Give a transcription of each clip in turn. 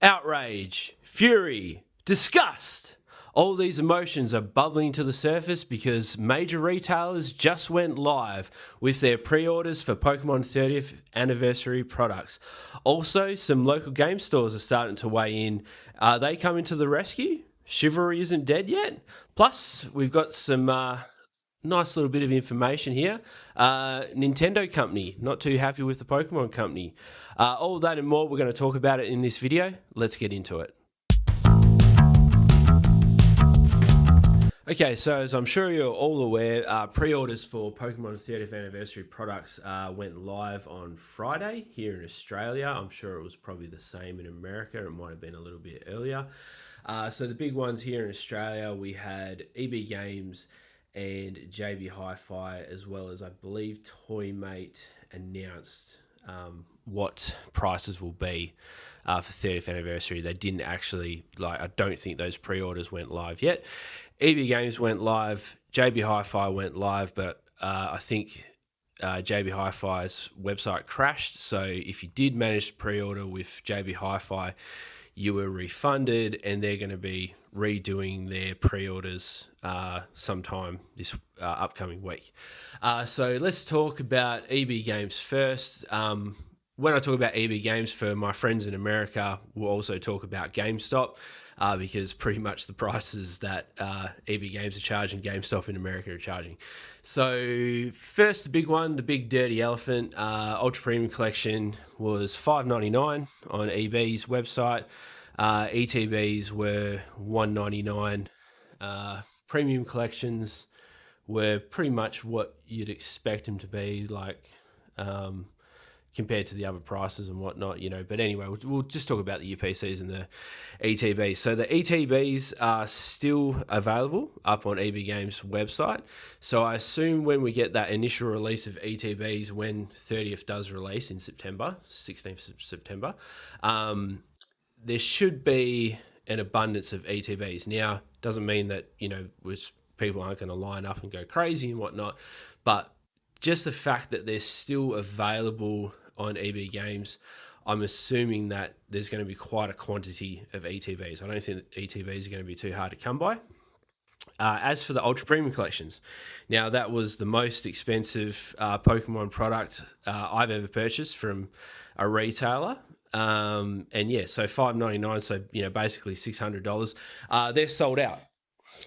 Outrage, fury, disgust. All these emotions are bubbling to the surface because major retailers just went live with their pre-orders for Pokemon 30th anniversary products. Also, some local game stores are starting to weigh in. Are they coming to the rescue? Chivalry isn't dead yet. Plus, we've got some nice little bit of information here. Nintendo company, not too happy with the Pokemon company. All that and more, we're going to talk about it in this video. Let's get into it. Okay, so as I'm sure you're all aware, pre-orders for Pokemon 30th anniversary products went live on Friday here in Australia. I'm sure it was probably the same in America. It might have been a little bit earlier. So the big ones here in Australia, we had EB Games and JB Hi-Fi, as well as I believe Toymate announced what prices will be for 30th anniversary. They didn't actually, I don't think those pre-orders went live yet. EB Games went live, JB Hi-Fi went live, but I think JB Hi-Fi's website crashed. So if you did manage to pre-order with JB Hi-Fi, you were refunded, and they're going to be redoing their pre-orders sometime this upcoming week. So let's talk about EB Games first. When I talk about EB Games, for my friends in America, we'll also talk about GameStop. Because pretty much the prices that EB Games are charging, GameStop in America are charging. So first, the big one, the big dirty elephant, Ultra Premium Collection was $5.99 on EB's website. ETBs were $1.99. Premium collections were pretty much what you'd expect them to be, compared to the other prices and whatnot, But anyway, we'll just talk about the UPCs and the ETBs. So the ETBs are still available up on EB Games' website. So I assume when we get that initial release of ETBs, when 30th does release in September, 16th of September, there should be an abundance of ETBs. Now, doesn't mean that, people aren't going to line up and go crazy and whatnot, but just the fact that they're still available on EB Games, I'm assuming that there's going to be quite a quantity of ETBs. I don't think that ETBs are going to be too hard to come by. As for the Ultra Premium Collections, now that was the most expensive Pokemon product I've ever purchased from a retailer. So $5.99, so basically $600. They're sold out.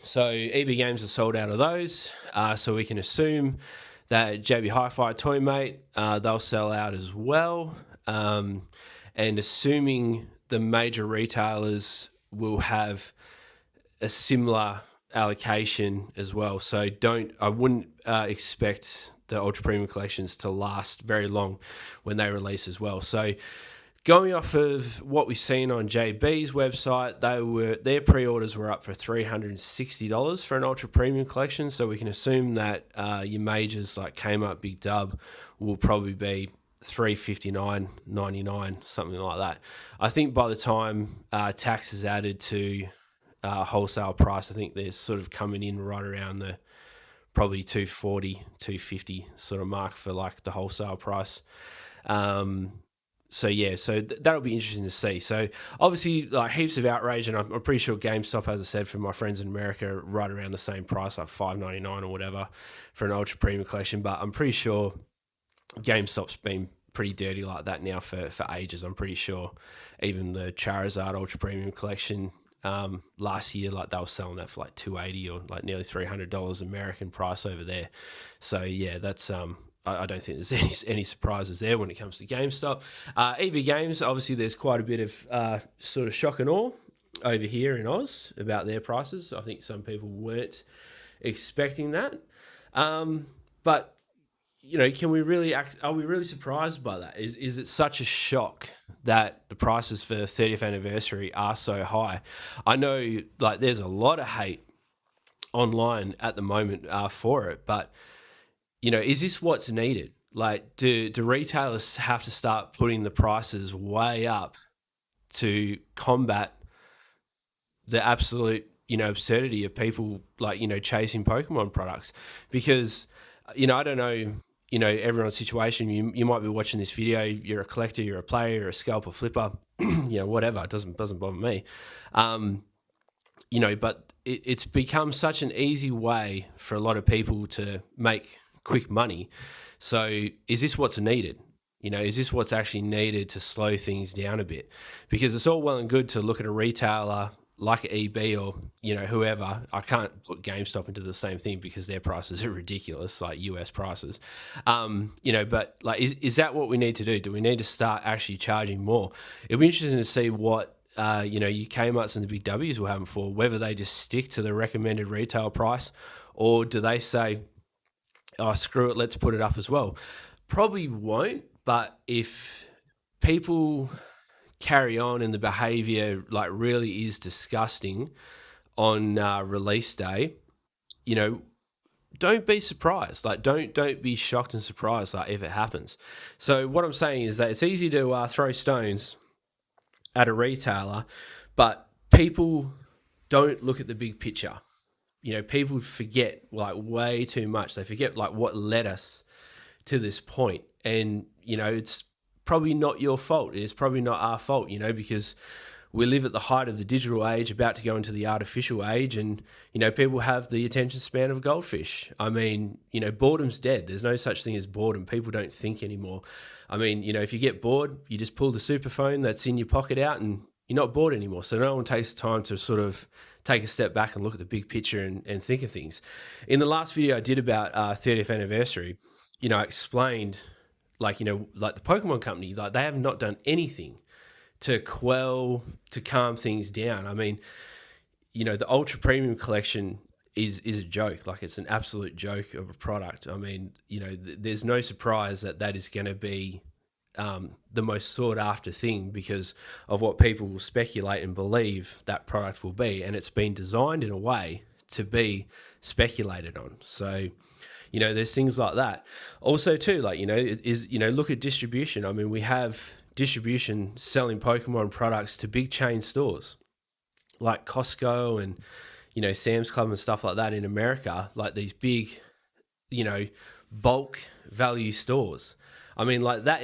So EB Games are sold out of those. So we can assume that JB Hi-Fi, Toymate, they'll sell out as well. And assuming the major retailers will have a similar allocation as well. So I wouldn't expect the Ultra Premium Collections to last very long when they release as well. So going off of what we've seen on JB's website, their pre-orders were up for $360 for an Ultra Premium Collection. So we can assume that your majors like Kmart, Big Dub will probably be $359.99, something like that. I think by the time tax is added to wholesale price, I think they're sort of coming in right around the probably $240, $250 sort of mark for the wholesale price. So that'll be interesting to see. So obviously, heaps of outrage, and I'm pretty sure GameStop, as I said, for my friends in America, right around the same price, like $5.99 or whatever, for an Ultra Premium Collection. But I'm pretty sure GameStop's been pretty dirty like that now for ages. I'm pretty sure even the Charizard Ultra Premium Collection last year, they were selling that for $280 or nearly $300 American price over there. So yeah, that's I don't think there's any surprises there when it comes to GameStop. EB Games, obviously there's quite a bit of sort of shock and awe over here in Oz about their prices. I think some people weren't expecting that. But, are we really surprised by that? Is it such a shock that the prices for 30th anniversary are so high? I know there's a lot of hate online at the moment for it, but is this what's needed? Do retailers have to start putting the prices way up to combat the absolute, absurdity of people chasing Pokemon products? Because, I don't know everyone's situation. You might be watching this video. You're a collector, you're a player, you're a scalper, flipper, whatever. It doesn't bother me. But it's become such an easy way for a lot of people to make quick money. So is this what's needed? Is this what's actually needed to slow things down a bit? Because it's all well and good to look at a retailer like EB or, whoever. I can't put GameStop into the same thing because their prices are ridiculous, like US prices. But like, is that what we need to do? Do we need to start actually charging more? It'll be interesting to see what, your Kmarts and the big W's will have them for, whether they just stick to the recommended retail price or do they say, oh, screw it, let's put it up as well. Probably won't, but if people carry on and the behavior like really is disgusting on release day, don't be surprised. Like don't be shocked and surprised like if it happens. So what I'm saying is that it's easy to throw stones at a retailer, but people don't look at the big picture. People forget like way too much. They forget like what led us to this point. And, it's probably not your fault. It's probably not our fault, because we live at the height of the digital age, about to go into the artificial age. And, people have the attention span of a goldfish. I mean, boredom's dead. There's no such thing as boredom. People don't think anymore. I mean, if you get bored, you just pull the super phone that's in your pocket out and you're not bored anymore. So no one takes the time to sort of take a step back and look at the big picture and think of things. In the last video I did about 30th anniversary, I explained like the Pokemon company, like they have not done anything to calm things down. I mean, the ultra premium collection is a joke. Like it's an absolute joke of a product. I mean, there's no surprise that is going to be the most sought after thing because of what people will speculate and believe that product will be. And it's been designed in a way to be speculated on. So, there's things like that. Also too, like, look at distribution. I mean, we have distribution selling Pokemon products to big chain stores like Costco and, Sam's Club and stuff like that in America, like these big, bulk value stores. I mean, like that.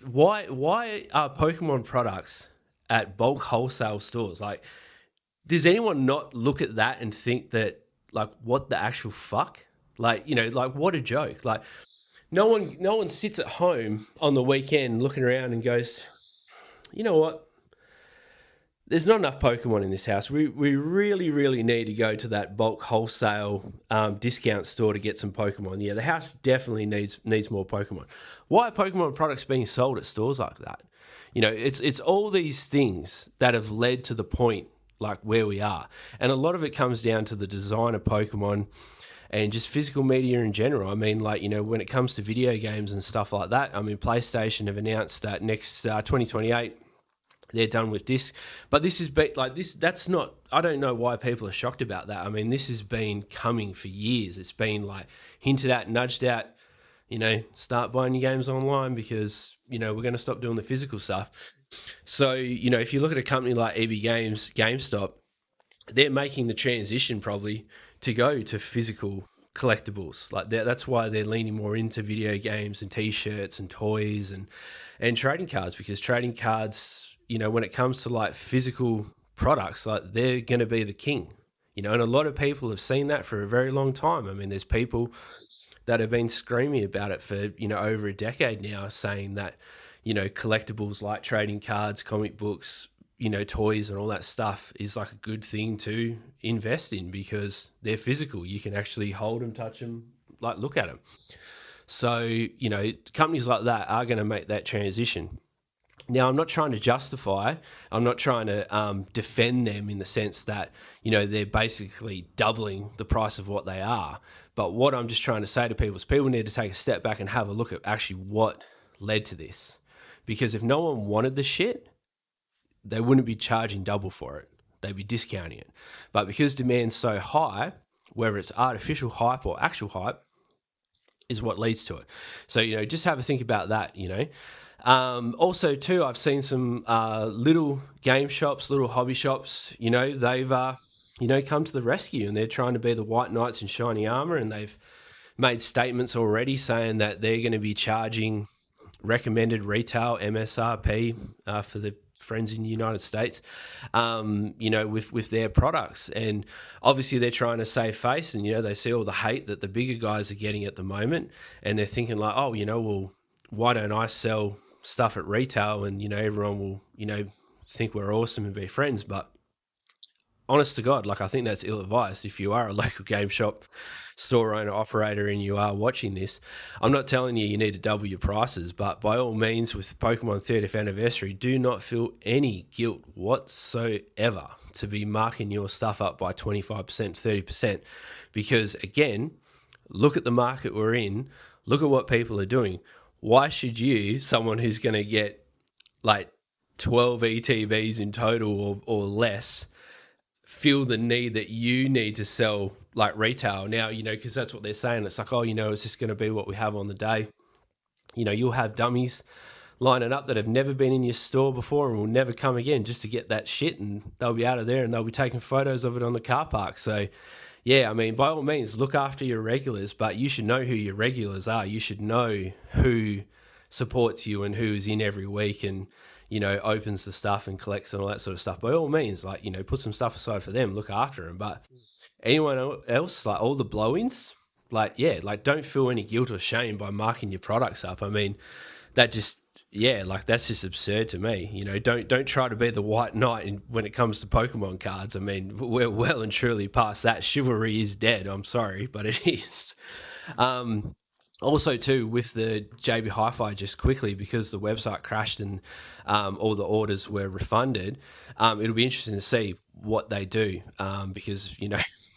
Why are Pokemon products at bulk wholesale stores? Like, does anyone not look at that and think that, like, what the actual fuck? Like, like what a joke. Like, no one sits at home on the weekend looking around and goes, you know what? There's not enough Pokemon in this house. We really, really need to go to that bulk wholesale discount store to get some Pokemon. Yeah, the house definitely needs more Pokemon. Why are Pokemon products being sold at stores like that? It's all these things that have led to the point like where we are. And a lot of it comes down to the design of Pokemon and just physical media in general. I mean, like, when it comes to video games and stuff like that, I mean, PlayStation have announced that next 2028, they're done with disc. But this is like this. That's not. I don't know why people are shocked about that. I mean, this has been coming for years. It's been like hinted at, nudged at. Start buying your games online because we're going to stop doing the physical stuff. So if you look at a company like EB Games, GameStop, they're making the transition probably to go to physical collectibles. Like that's why they're leaning more into video games and T-shirts and toys and trading cards, because trading cards, when it comes to like physical products, like they're going to be the king, and a lot of people have seen that for a very long time. I mean, there's people that have been screaming about it for, over a decade now, saying that, collectibles like trading cards, comic books, toys and all that stuff is like a good thing to invest in because they're physical. You can actually hold them, touch them, like look at them. So, companies like that are going to make that transition. Now, I'm not trying to justify, I'm not trying to defend them in the sense that, they're basically doubling the price of what they are. But what I'm just trying to say to people is people need to take a step back and have a look at actually what led to this. Because if no one wanted the shit, they wouldn't be charging double for it. They'd be discounting it. But because demand's so high, whether it's artificial hype or actual hype, is what leads to it. So, just have a think about that, Also, too, I've seen some little game shops, little hobby shops, they've, come to the rescue and they're trying to be the white knights in shiny armor, and they've made statements already saying that they're going to be charging recommended retail MSRP for the friends in the United States, with their products. And obviously they're trying to save face, and, they see all the hate that the bigger guys are getting at the moment. And they're thinking like, oh, well, why don't I sell stuff at retail and, everyone will, think we're awesome and be friends. But honest to God, like, I think that's ill-advised. If you are a local game shop store owner operator and you are watching this, I'm not telling you need to double your prices, but by all means, with Pokemon 30th anniversary, do not feel any guilt whatsoever to be marking your stuff up by 25%, 30%, because again, look at the market we're in, look at what people are doing. Why should you, someone who's going to get like 12 ETBs in total or less, feel the need that you need to sell like retail now, because that's what they're saying. It's like, oh, it's just going to be what we have on the day. You'll have dummies lining up that have never been in your store before and will never come again just to get that shit, and they'll be out of there and they'll be taking photos of it on the car park. So yeah, I mean, by all means, look after your regulars, but you should know who your regulars are. You should know who supports you and who's in every week and opens the stuff and collects and all that sort of stuff. By all means, like, put some stuff aside for them, look after them. But anyone else, like all the blow-ins, like, yeah, like, don't feel any guilt or shame by marking your products up. I mean, that just, yeah, like, that's just absurd to me. Don't try to be the white knight when it comes to Pokemon cards. I mean, we're well and truly past that. Chivalry is dead. I'm sorry, but it is. Also, too, with the JB Hi-Fi, just quickly, because the website crashed and all the orders were refunded, it'll be interesting to see what they do, because,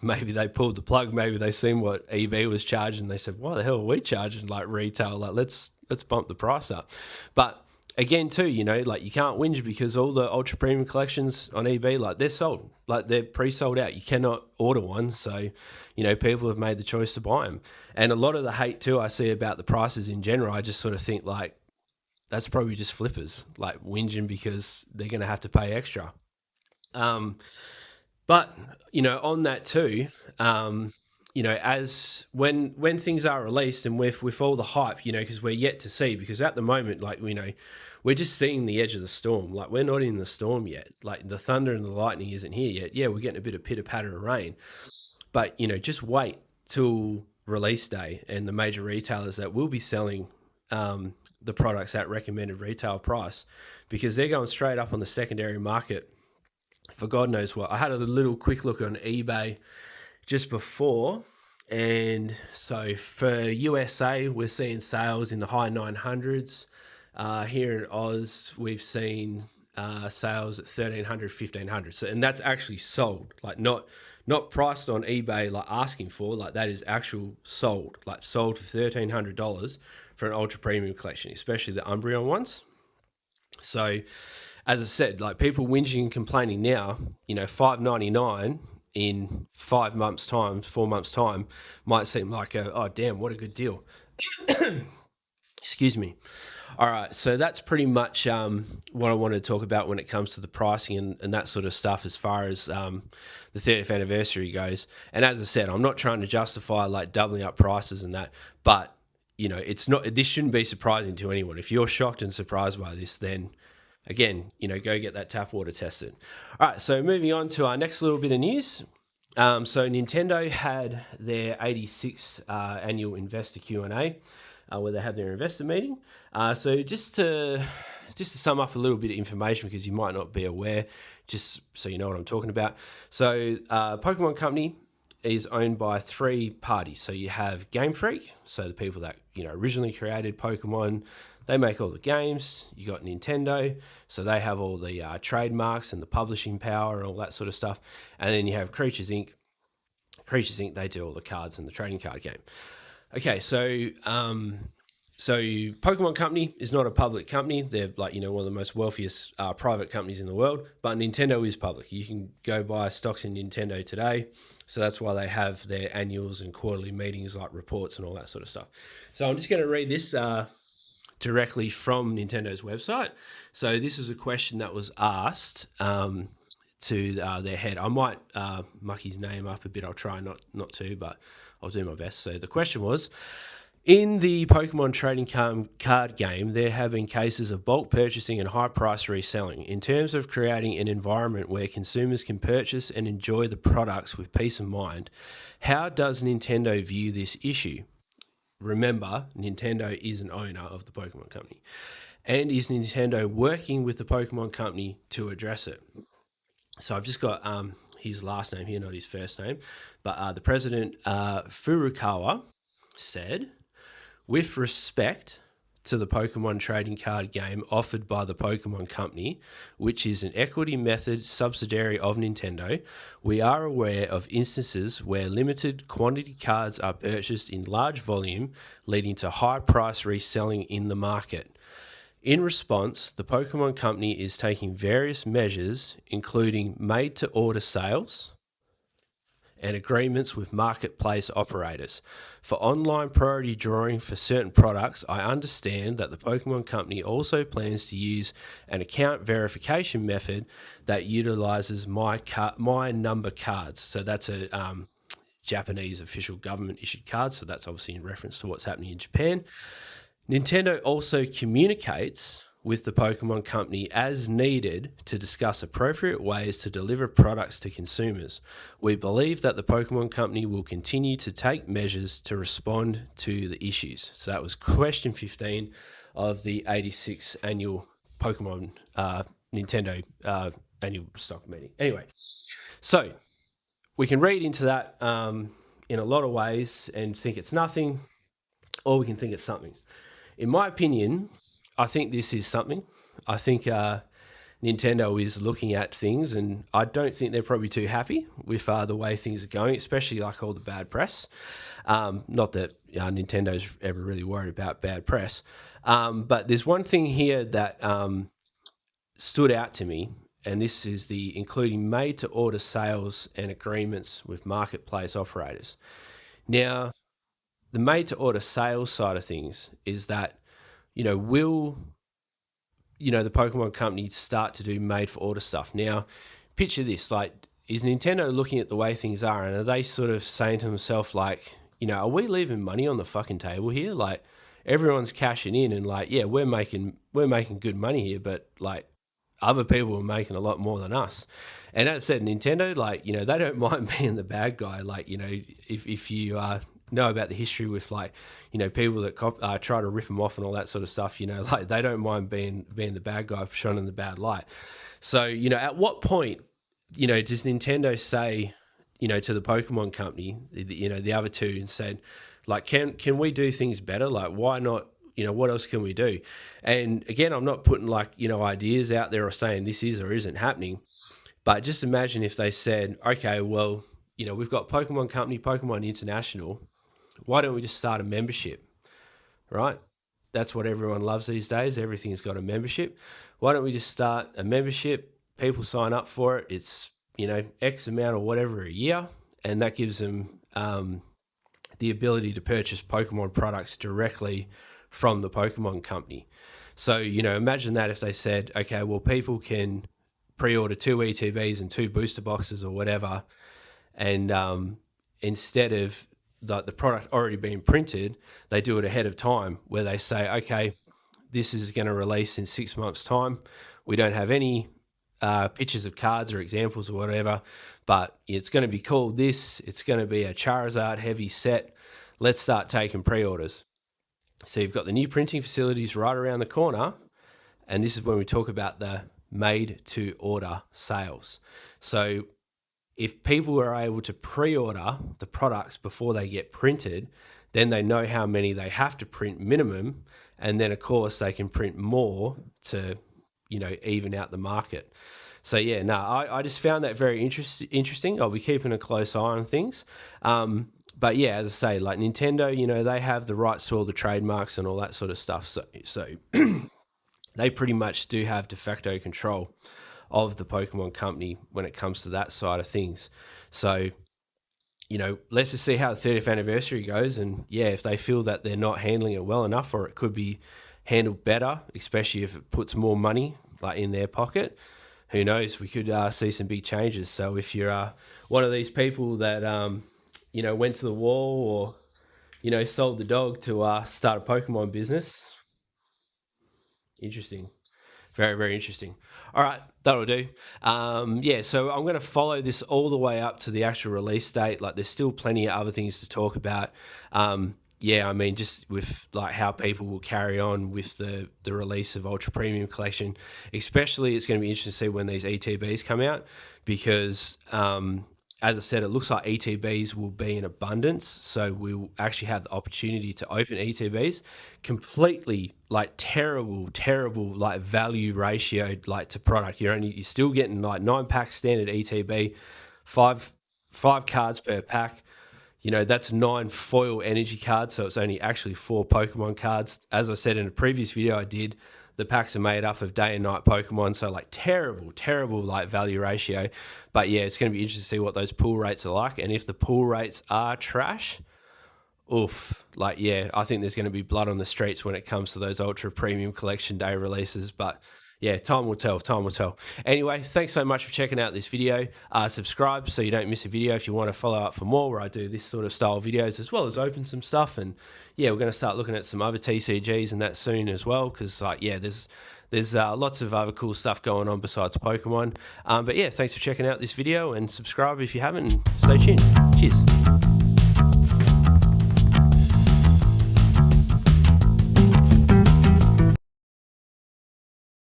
maybe they pulled the plug, maybe they seen what EB was charging, they said, why the hell are we charging like retail? Like, let's bump the price up. But again, too, like, you can't whinge because all the ultra premium collections on EB, like, they're sold, like, they're pre-sold out. You cannot order one, so people have made the choice to buy them. And a lot of the hate too I see about the prices in general, I just sort of think like, that's probably just flippers, like, whinging because they're going to have to pay extra. But on that too, as when things are released and with all the hype, because we're yet to see, because at the moment, like, we're just seeing the edge of the storm. Like, we're not in the storm yet. Like, the thunder and the lightning isn't here yet. Yeah, we're getting a bit of pitter patter of rain, but just wait till release day and the major retailers that will be selling the products at recommended retail price, because they're going straight up on the secondary market for God knows what. I had a little quick look on eBay just before, and so for USA, we're seeing sales in the high 900s. Here in Oz, we've seen sales at 1,300, 1,500. So, and that's actually sold, like, not priced on eBay, like, asking for, like, that is actual sold, like, sold for $1,300 for an ultra premium collection, especially the Umbreon ones. So, as I said, like, people whinging and complaining now, $5.99 in 5 months' time, 4 months' time, might seem like oh damn, what a good deal. Excuse me. All right, so that's pretty much what I wanted to talk about when it comes to the pricing and that sort of stuff as far as the 30th anniversary goes. And as I said, I'm not trying to justify like doubling up prices and that, but it's not. This shouldn't be surprising to anyone. If you're shocked and surprised by this, then again, go get that tap water tested. All right, so moving on to our next little bit of news. So Nintendo had their 86th annual investor Q&A, where they had their investor meeting. So just to sum up a little bit of information, because you might not be aware, just so you know what I'm talking about. So Pokemon Company is owned by 3 parties. So you have Game Freak, so the people that originally created Pokemon. They make all the games. You got Nintendo, so they have all the trademarks and the publishing power and all that sort of stuff. And then you have Creatures Inc. Creatures Inc. They do all the cards and the trading card game. Okay, so Pokemon Company is not a public company. They're like one of the most wealthiest private companies in the world. But Nintendo is public. You can go buy stocks in Nintendo today. So that's why they have their annuals and quarterly meetings, like reports and all that sort of stuff. So I'm just going to read this directly from Nintendo's website. So this is a question that was asked to their head. I might muck his name up a bit. I'll try not to, but I'll do my best. So the question was, in the Pokemon trading card game, there have been cases of bulk purchasing and high price reselling. In terms of creating an environment where consumers can purchase and enjoy the products with peace of mind, how does Nintendo view this issue? Remember, Nintendo is an owner of the Pokemon Company. And is Nintendo working with the Pokemon Company to address it? So I've just got his last name here, not his first name. But the president, Furukawa, said, with respect to the Pokemon trading card game offered by the Pokemon Company, which is an equity method subsidiary of Nintendo, we are aware of instances where limited quantity cards are purchased in large volume, leading to high price reselling in the market. In response, the Pokemon Company is taking various measures, including made-to-order sales and agreements with marketplace operators. For online priority drawing for certain products, I understand that the Pokemon Company also plans to use an account verification method that utilizes my number cards. So that's a Japanese official government issued card. So that's obviously in reference to what's happening in Japan. Nintendo also communicates with the Pokemon Company as needed to discuss appropriate ways to deliver products to consumers. We believe that the Pokemon Company will continue to take measures to respond to the issues. So that was question 15 of the 86th annual Pokemon Nintendo annual stock meeting. Anyway, so we can read into that in a lot of ways and think it's nothing, or we can think it's something. In my opinion, I think this is something. I think Nintendo is looking at things, and I don't think they're probably too happy with the way things are going, especially like all the bad press. Not that Nintendo's ever really worried about bad press, but there's one thing here that stood out to me, and this is the including made-to-order sales and agreements with marketplace operators. Now, the made-to-order sales side of things is that, will, the Pokemon Company start to do made-for-order stuff? Now, picture this, is Nintendo looking at the way things are, and are they sort of saying to themselves, are we leaving money on the fucking table here? Everyone's cashing in, and we're making good money here, but other people are making a lot more than us. And that said, Nintendo, they don't mind being the bad guy. If you know about the history with people that try to rip them off and all that sort of stuff, they don't mind being the bad guy, shown in the bad light. So at what point does Nintendo say to the Pokemon Company, the other two, and said, can we do things better? Why not? What else can we do? And again, I'm not putting ideas out there or saying this is or isn't happening, but just imagine if they said, okay, well, we've got Pokemon Company, Pokemon International. Why don't we just start a membership, right? That's what everyone loves these days. Everything's got a membership. Why don't we just start a membership? People sign up for it. It's, X amount or whatever a year. And that gives them the ability to purchase Pokemon products directly from the Pokemon Company. So, imagine that if they said, okay, well, people can pre-order 2 ETBs and 2 booster boxes or whatever. And instead of the product already being printed, they do it ahead of time, where they say, okay, this is going to release in 6 months' time. We don't have any pictures of cards or examples or whatever, but it's going to be called this. It's going to be a Charizard heavy set. Let's start taking pre-orders. So you've got the new printing facilities right around the corner, and this is when we talk about the made-to-order sales. So if people are able to pre-order the products before they get printed, then they know how many they have to print minimum, and then of course they can print more to, even out the market. So I just found that very interesting. I'll be keeping a close eye on things. But yeah, as I say, Nintendo, they have the rights to all the trademarks and all that sort of stuff. So they pretty much do have de facto control of the Pokemon Company when it comes to that side of things. So, let's just see how the 30th anniversary goes. And if they feel that they're not handling it well enough, or it could be handled better, especially if it puts more money in their pocket, who knows? We could see some big changes. So if you're one of these people that went to the wall or sold the dog to start a Pokemon business, interesting. Very, very interesting. All right, that'll do. So I'm going to follow this all the way up to the actual release date. Like, there's still plenty of other things to talk about. I mean, just with like how people will carry on with the release of Ultra Premium Collection, especially it's going to be interesting to see when these ETBs come out because, as I said, it looks like ETBs will be in abundance. So we'll actually have the opportunity to open ETBs completely like terrible, like value ratio like to product. You're still getting like 9-pack standard ETB, five cards per pack. That's 9 foil energy cards, so it's only actually 4 Pokemon cards. As I said in a previous video I did, the packs are made up of day and night Pokemon, so like terrible like value ratio. But yeah, it's going to be interesting to see what those pull rates are like, and if the pull rates are trash, oof, like yeah, I think there's going to be blood on the streets when it comes to those Ultra Premium Collection Day releases. But yeah, time will tell. Anyway, thanks so much for checking out this video. Subscribe so you don't miss a video if you want to follow up for more where I do this sort of style videos as well as open some stuff. And yeah, we're going to start looking at some other TCGs and that soon as well because there's lots of other cool stuff going on besides Pokemon. But yeah, thanks for checking out this video and subscribe if you haven't and stay tuned. Cheers.